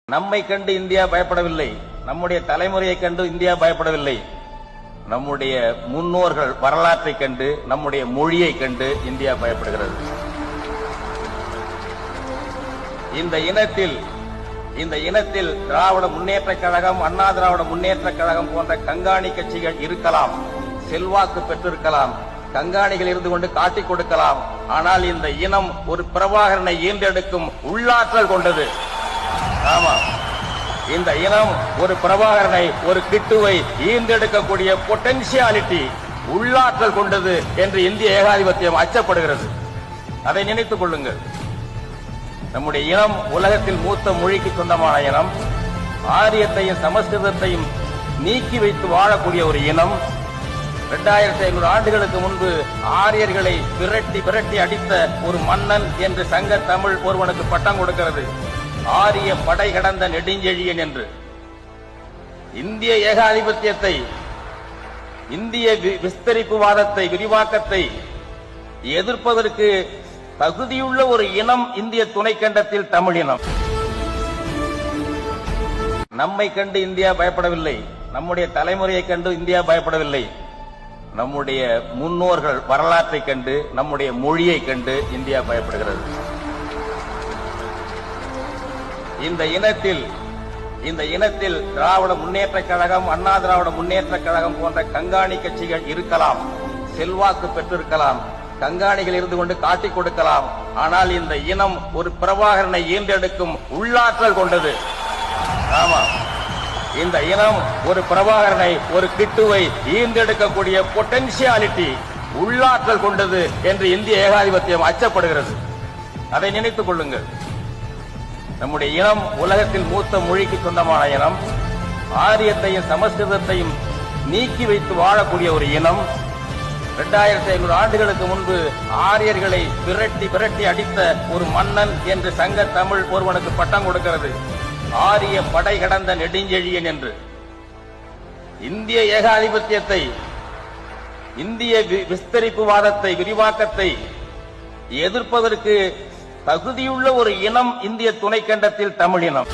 நம்மை கண்டு இந்தியா பயப்படவில்லை, நம்முடைய தலைமுறையை கண்டு இந்தியா பயப்படவில்லை. நம்முடைய முன்னோர்கள் வரலாற்றை கண்டு, நம்முடைய மொழியை கண்டு இந்தியா பயப்படுகிறது. இந்த இனத்தில் திராவிட முன்னேற்றக் கழகம், அண்ணா திராவிட முன்னேற்றக் கழகம் போன்ற கண்காணி கட்சிகள் இருக்கலாம், செல்வாக்கு பெற்றிருக்கலாம், கண்காணிகள் இருந்து கொண்டு காட்டிக் கொடுக்கலாம். ஆனால் இந்த இனம் ஒரு பிரபாகரனை ஈன்றெடுக்கும் உள்ளாற்றல் கொண்டது. ஆமா, இந்த இனம் ஒரு பிரபாகரனை, ஒரு கிட்டுவை ஈன்றெடுக்கக்கூடிய பொட்டன்சியாலிட்டி, உள்ளாற்றல் கொண்டது என்று இந்திய ஏகாதிபத்தியம் அச்சப்படுகிறது. அதை நினைத்துக் கொள்ளுங்கள். நம்முடைய இனம் உலகத்தில் மூத்த மொழிக்கு சொந்தமான இனம். ஆரியத்தையும் சமஸ்கிருதத்தையும் நீக்கி வைத்து வாழக்கூடிய ஒரு இனம். 2500 ஆண்டுகளுக்கு முன்பு ஆரியர்களை விரட்டி அடித்த ஒரு மன்னன் என்று சங்க தமிழ் ஒருவனுக்கு பட்டம் கொடுக்கிறது. ஆரிய படை கடந்த நெடுஞ்செழியன் என்று. இந்திய ஏகாதிபத்தியத்தை, இந்திய விஸ்தரிப்புவாதத்தை, விரிவாக்கத்தை எதிர்ப்பதற்கு தகுதியுள்ள ஒரு இனம் இந்திய துணைக்கண்டத்தில் தமிழ் இனம். நம்மை கண்டு இந்தியா பயப்படவில்லை, நம்முடைய தலைமுறையை கண்டு இந்தியா பயப்படவில்லை. நம்முடைய முன்னோர்கள் வரலாற்றை கண்டு, நம்முடைய மொழியை கண்டு இந்தியா பயப்படுகிறது. இந்த இனத்தில் திராவிட முன்னேற்றக் கழகம், அண்ணா திராவிட முன்னேற்றக் கழகம் போன்ற கண்காணி கட்சிகள் இருக்கலாம், செல்வாக்கு பெற்றிருக்கலாம், கண்காணிகள் இருந்து கொண்டு காட்டிக் கொடுக்கலாம். ஆனால் இந்த இனம் ஒரு பிரபாகரனை ஈன்றெடுக்கும் உள்ளாற்றல் கொண்டது. ஆமா, இந்த இனம் ஒரு பிரபாகரனை, ஒரு கிட்டுவை ஈன்றெடுக்கக்கூடிய பொட்டன்சியாலிட்டி, உள்ளாற்றல் கொண்டது என்று இந்திய ஏகாதிபத்தியம் அச்சப்படுகிறது. அதை நினைத்துக் கொள்ளுங்கள். நம்முடைய இனம் உலகத்தில் மூத்த மொழிக்கு சொந்தமான இனம். ஆரியத்தையும் சமஸ்கிருதத்தையும் நீக்கி வைத்து வாழக்கூடிய ஒரு இனம். 2500 ஆண்டுகளுக்கு முன்பு ஆரியர்களை விரட்டி அடித்த ஒரு மன்னன் என்று சங்க தமிழ் ஒருவனுக்கு பட்டம் கொடுக்கிறது. ஆரிய படை கடந்த நெடுஞ்செழியன் என்று. இந்திய ஏகாதிபத்தியத்தை, இந்திய விஸ்தரிப்புவாதத்தை, விரிவாக்கத்தை எதிர்ப்பதற்கு தகுதியுள்ள ஒரு இனம் இந்திய துணைக்கண்டத்தில் தமிழ் இனம்.